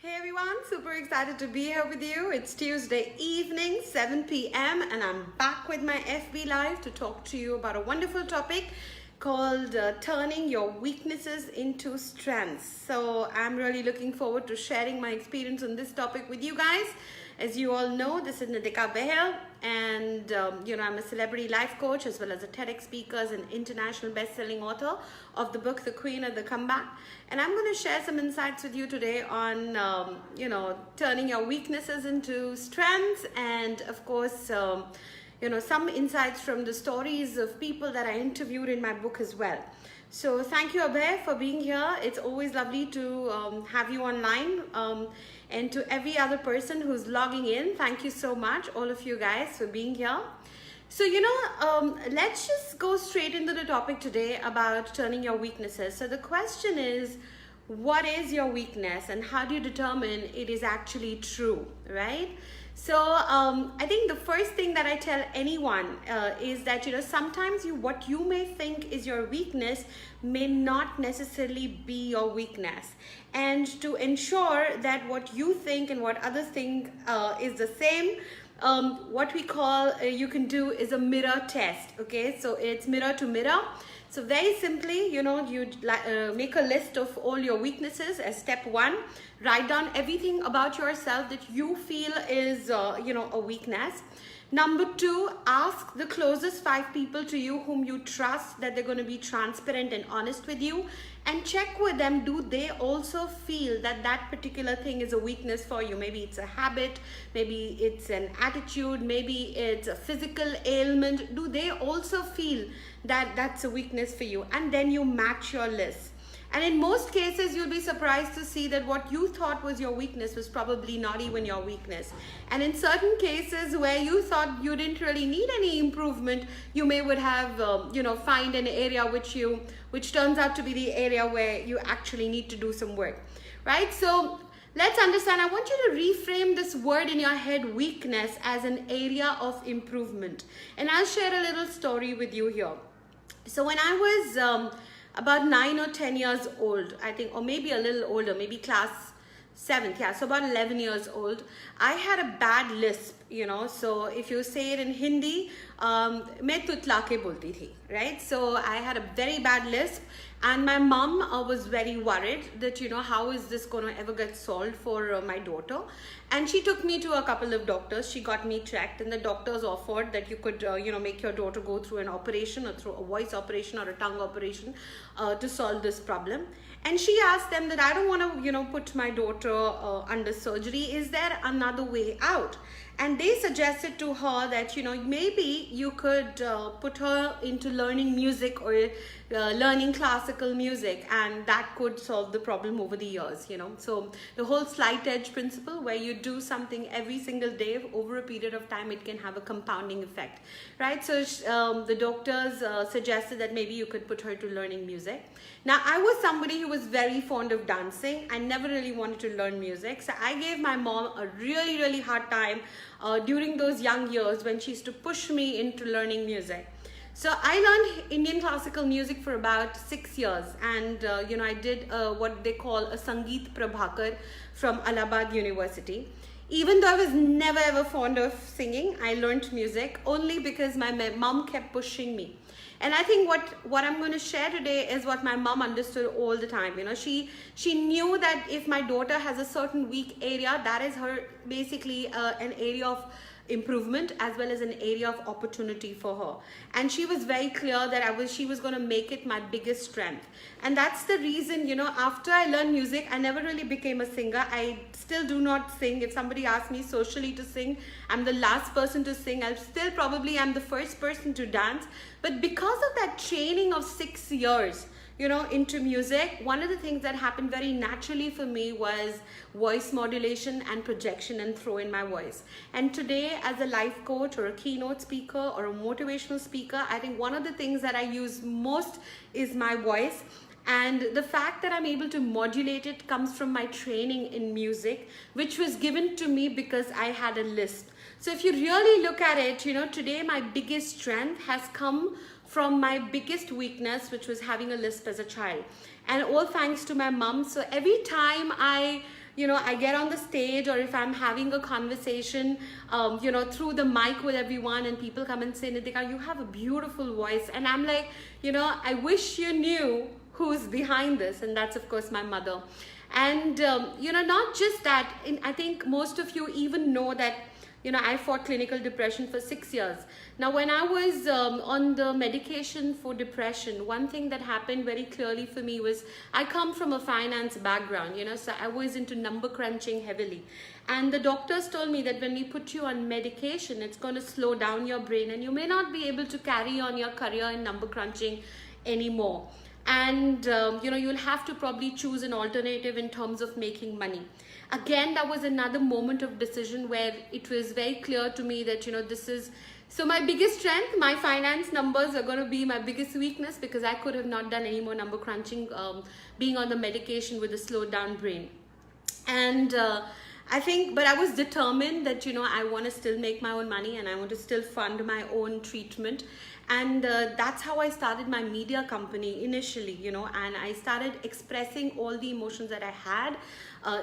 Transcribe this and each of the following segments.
Hey everyone, super excited to be here with you. It's Tuesday evening, 7 p.m. and I'm back with my FB Live to talk to you about a wonderful topic called turning your weaknesses into strengths. So I'm really looking forward to sharing my experience on this topic with you guys. As you all know, this is Nidhika Bahl, and I'm a celebrity life coach as well as a TEDx speaker and international best-selling author of the book The Queen of the Comeback. And I'm going to share some insights with you today on turning your weaknesses into strengths, and of course some insights from the stories of people that I interviewed in my book as well. So thank you, Abhay, for being here. It's always lovely to have you online. And to every other person who's logging in, thank you so much, all of you guys, for being here. So, let's just go straight into the topic today about turning your weaknesses. So the question is, what is your weakness and how do you determine it is actually true, right? So I think the first thing that I tell anyone is that, sometimes what you may think is your weakness may not necessarily be your weakness. And to ensure that what you think and what others think is the same, what we call you can do is a mirror test. Okay, so it's mirror to mirror. So very simply, you make a list of all your weaknesses as step one. Write down everything about yourself that you feel is, a weakness. Number two, ask the closest 5 people to you whom you trust that they're going to be transparent and honest with you, and check with them, do they also feel that that particular thing is a weakness for you? Maybe it's a habit, maybe it's an attitude, maybe it's a physical ailment. Do they also feel that that's a weakness for you? And then you match your list. And in most cases, you'll be surprised to see that what you thought was your weakness was probably not even your weakness. And in certain cases where you thought you didn't really need any improvement, you would have, find an area which turns out to be the area where you actually need to do some work, right? So let's understand. I want you to reframe this word in your head, weakness, as an area of improvement. And I'll share a little story with you here. So when I was about 9 or 10 years old, I think, or maybe a little older, maybe class 7th, yeah, so about 11 years old, I had a bad lisp, so if you say it in Hindi, मैं तुतला के बोलती थी, right? So I had a very bad lisp, and my mom was very worried that, how is this going to ever get solved for my daughter? And she took me to a couple of doctors. She got me checked, and the doctors offered that you could, make your daughter go through an operation, or through a voice operation or a tongue operation to solve this problem. And she asked them that I don't want to, put my daughter under surgery. Is there another way out? And they suggested to her that, maybe you could put her into learning music or learning classical music, and that could solve the problem over the years, So the whole slight edge principle, where you do something every single day over a period of time, it can have a compounding effect, right? So the doctors suggested that maybe you could put her to learning music. Now, I was somebody who was very fond of dancing. I never really wanted to learn music. So I gave my mom a really, really hard time during those young years when she used to push me into learning music. So I learned Indian classical music for about 6 years, and I did what they call a Sangeet Prabhakar from Allahabad University. Even though I was never ever fond of singing, I learned music only because my mom kept pushing me. And I think what I'm going to share today is what my mom understood all the time. She knew that if my daughter has a certain weak area, that is her basically an area of improvement as well as an area of opportunity for her. And she was very clear that she was going to make it my biggest strength. And that's the reason, after I learned music, I never really became a singer. I still do not sing. If somebody asks me socially to sing, I'm the last person to sing. I'm the first person to dance. But because of that training of 6 years, into music, one of the things that happened very naturally for me was voice modulation and projection and throw in my voice. And today, as a life coach or a keynote speaker or a motivational speaker, I think one of the things that I use most is my voice. And the fact that I'm able to modulate it comes from my training in music, which was given to me because I had a lisp. So if you really look at it, today my biggest strength has come from my biggest weakness, which was having a lisp as a child. And all thanks to my mom. So every time I I get on the stage, or if I'm having a conversation, through the mic with everyone, and people come and say, Nidhika, you have a beautiful voice. And I'm like, I wish you knew who's behind this. And that's, of course, my mother. And, not just that, I think most of you even know that, I fought clinical depression for 6 years. Now, when I was on the medication for depression, one thing that happened very clearly for me was I come from a finance background, so I was into number crunching heavily. And the doctors told me that when we put you on medication, it's going to slow down your brain and you may not be able to carry on your career in number crunching anymore. And, you'll have to probably choose an alternative in terms of making money. Again, that was another moment of decision where it was very clear to me that, this is, so my biggest strength, my finance numbers are going to be my biggest weakness, because I could have not done any more number crunching, being on the medication with a slowed down brain. And I think, but I was determined that, I want to still make my own money and I want to still fund my own treatment. And that's how I started my media company initially, and I started expressing all the emotions that I had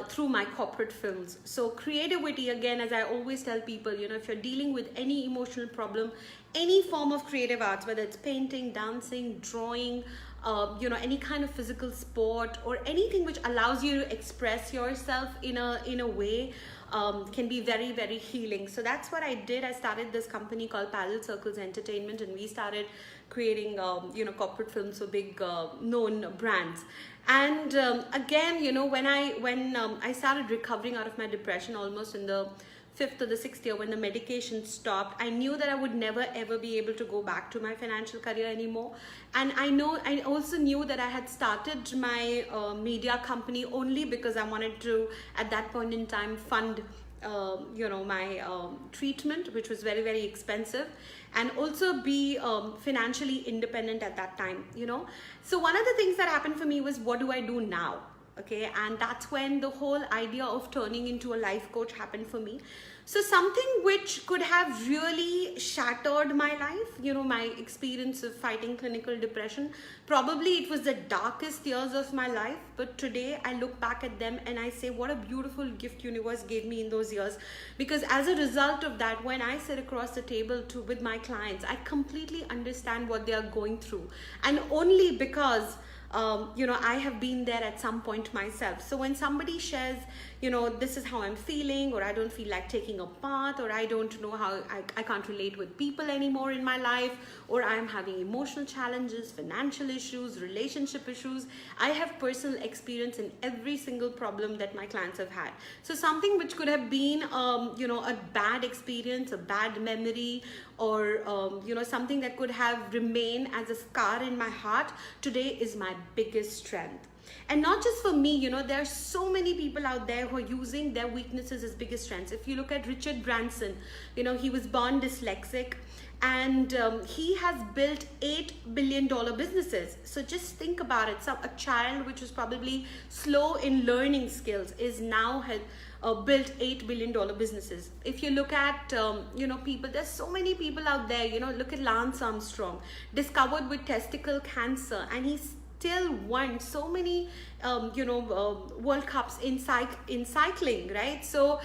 through my corporate films. So creativity, again, as I always tell people, if you're dealing with any emotional problem, any form of creative arts, whether it's painting, dancing, drawing, any kind of physical sport, or anything which allows you to express yourself in a way, can be very, very healing. So that's what I did. I started this company called Parallel Circles Entertainment, and we started creating, corporate films for big known brands. And again, when I started recovering out of my depression, almost in the 5th or the 6th year, when the medication stopped, I knew that I would never ever be able to go back to my financial career anymore. And I also knew that I had started my media company only because I wanted to, at that point in time, fund my treatment, which was very, very expensive, and also be financially independent at that time. So one of the things that happened for me was, what do I do now? Okay, and that's when the whole idea of turning into a life coach happened for me. So something which could have really shattered my life, my experience of fighting clinical depression, probably it was the darkest years of my life, but today I look back at them and I say, what a beautiful gift universe gave me in those years. Because as a result of that, when I sit across the table with my clients, I completely understand what they are going through, and only because I have been there at some point myself. So when somebody shares, this is how I'm feeling, or I don't feel like taking a bath, or I don't know how I can't relate with people anymore in my life, or I'm having emotional challenges, financial issues, relationship issues, I have personal experience in every single problem that my clients have had. So something which could have been, a bad experience, a bad memory, or, something that could have remained as a scar in my heart, today is my biggest strength. And not just for me, there are so many people out there who are using their weaknesses as biggest strengths. If you look at Richard Branson, he was born dyslexic, and he has built $8 billion businesses. So just think about it. So a child which was probably slow in learning skills is now built $8 billion businesses. If you look at, people, there's so many people out there, look at Lance Armstrong, discovered with testicle cancer, and he's still won so many World Cups in cycling, right? So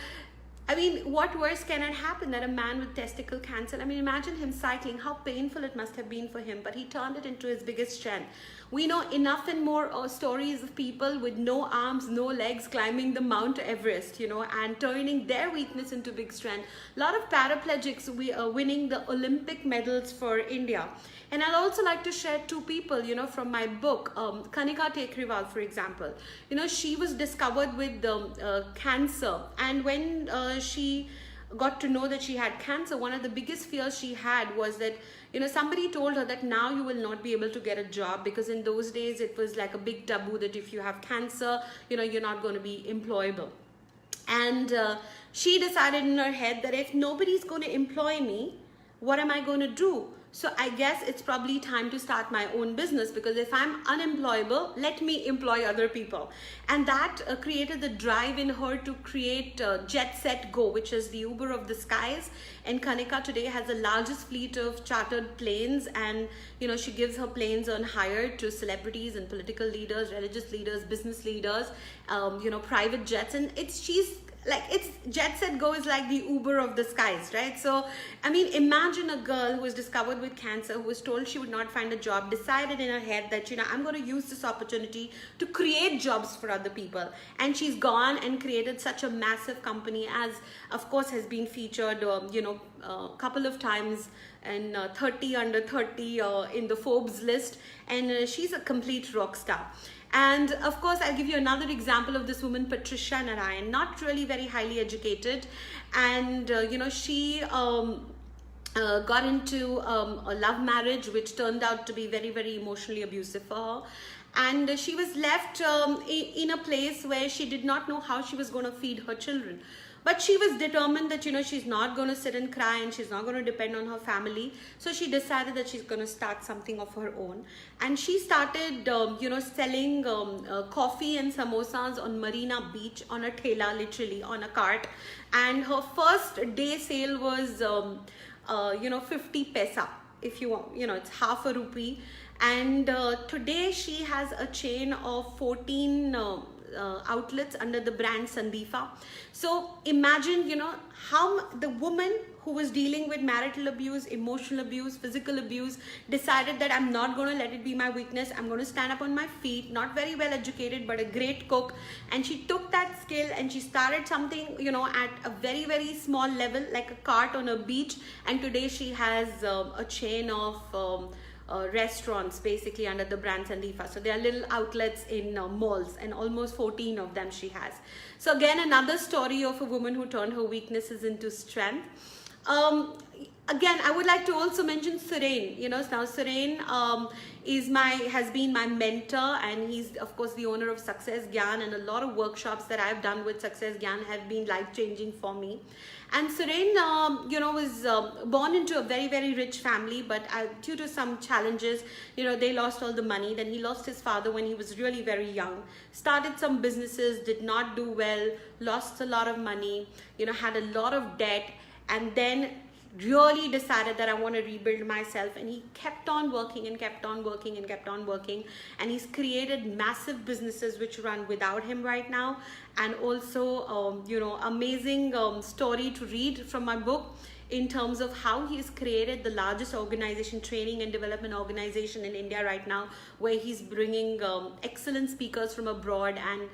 I mean, what worse can it happen that a man with testicle cancer, I mean, imagine him cycling, how painful it must have been for him, but he turned it into his biggest strength. We know enough and more stories of people with no arms, no legs climbing the Mount Everest, and turning their weakness into big strength. A lot of paraplegics winning the Olympic medals for India. And I'd also like to share two people, from my book, Kanika Tekriwal, for example. She was discovered with cancer, and when she got to know that she had cancer, one of the biggest fears she had was that, somebody told her that now you will not be able to get a job, because in those days it was like a big taboo that if you have cancer, you're not going to be employable. And she decided in her head that if nobody's going to employ me, what am I going to do? So I guess it's probably time to start my own business, because if I'm unemployable, let me employ other people. And that created the drive in her to create Jet Set Go, which is the Uber of the skies. And Kanika today has the largest fleet of chartered planes, and she gives her planes on hire to celebrities and political leaders, religious leaders, business leaders, private jets. And it's Jet Set Go is like the Uber of the skies, right? So I mean, imagine a girl who was discovered with cancer, who was told she would not find a job, decided in her head that I'm going to use this opportunity to create jobs for other people, and she's gone and created such a massive company, as of course has been featured a couple of times in 30 under 30 in the Forbes list, and she's a complete rock star. And of course, I'll give you another example of this woman, Patricia Narayan, not really very highly educated. And, she got into a love marriage, which turned out to be very, very emotionally abusive for her. And she was left in a place where she did not know how she was going to feed her children. But she was determined that, she's not going to sit and cry, and she's not going to depend on her family. So she decided that she's going to start something of her own. And she started, selling coffee and samosas on Marina Beach on a thela, literally on a cart. And her first day sale was, 50 paisa. If you want, it's half a rupee. And today she has a chain of 14 outlets under the brand Sandeefa. So imagine, how the woman who was dealing with marital abuse, emotional abuse, physical abuse, decided that I'm not going to let it be my weakness. I'm going to stand up on my feet, not very well educated, but a great cook. And she took that skill and she started something, at a very, very small level, like a cart on a beach. And today she has a chain of restaurants basically under the brand Sandeefa. So there are little outlets in malls, and almost 14 of them she has. So again, another story of a woman who turned her weaknesses into strength. Again, I would like to also mention Suren. Now Suren has been my mentor, and he's of course the owner of Success Gyan, and a lot of workshops that I've done with Success Gyan have been life-changing for me. And Suren, was born into a very, very rich family, but due to some challenges, they lost all the money. Then he lost his father when he was really very young, started some businesses, did not do well, lost a lot of money, had a lot of debt, and then really decided that I want to rebuild myself. And he kept on working and kept on working and kept on working, and he's created massive businesses which run without him right now. And also amazing story to read from my book in terms of how he has created the largest organization, training and development organization in India right now, where he's bringing excellent speakers from abroad and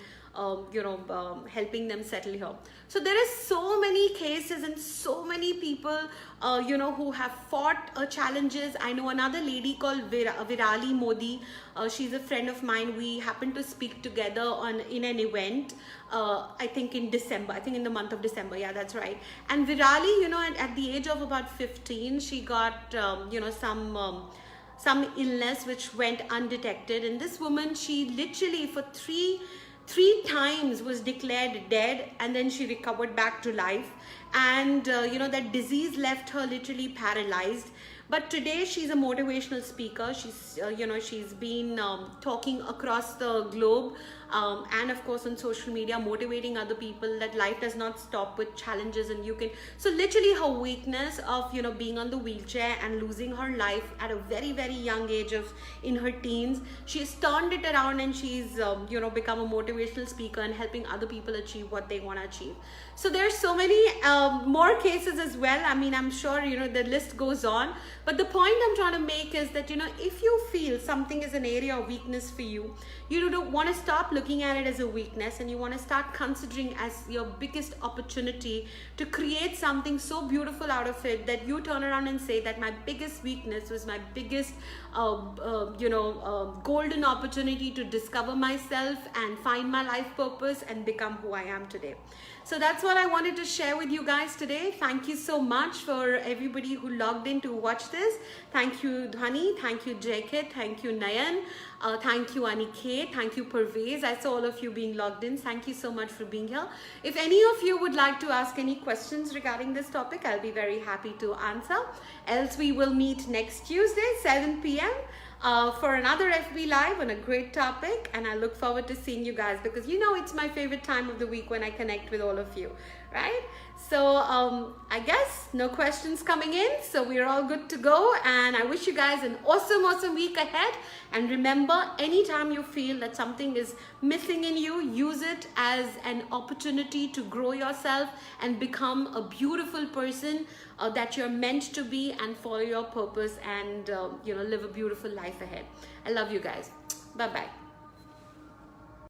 helping them settle here. So there is so many cases and so many people, who have fought challenges. I know another lady called Virali Modi. She's a friend of mine. We happened to speak together in an event, I think in December, I think in the month of December. Yeah, that's right. And Virali, at the age of about 15, she got, some illness which went undetected. And this woman, she literally for three times was declared dead, and then she recovered back to life. And that disease left her literally paralyzed. But today she's a motivational speaker. She's been talking across the globe, and of course on social media, motivating other people that life does not stop with challenges, and you can. So literally her weakness of being on the wheelchair and losing her life at a very, very young age of in her teens, she's turned it around, and she's become a motivational speaker and helping other people achieve what they want to achieve. So there's so many more cases as well. I mean, I'm sure the list goes on. But the point I'm trying to make is that, if you feel something is an area of weakness for you, you don't want to stop looking at it as a weakness, and you want to start considering as your biggest opportunity to create something so beautiful out of it that you turn around and say that my biggest weakness was my biggest, golden opportunity to discover myself and find my life purpose and become who I am today. So that's what I wanted to share with you guys today. Thank you so much for everybody who logged in to watch this. Thank you, Dhani. Thank you, Jacket. Thank you, Nayan. Thank you, Anike. Thank you, Pervez. I saw all of you being logged in. Thank you so much for being here. If any of you would like to ask any questions regarding this topic, I'll be very happy to answer. Else, we will meet next Tuesday, 7 p.m. For another FB Live on a great topic. And I look forward to seeing you guys, because you know it's my favorite time of the week when I connect with all of you, right? So I guess no questions coming in, so we're all good to go, and I wish you guys an awesome week ahead. And remember, anytime you feel that something is missing in you, use it as an opportunity to grow yourself and become a beautiful person that you're meant to be, and follow your purpose, and live a beautiful life ahead. I love you guys. Bye bye.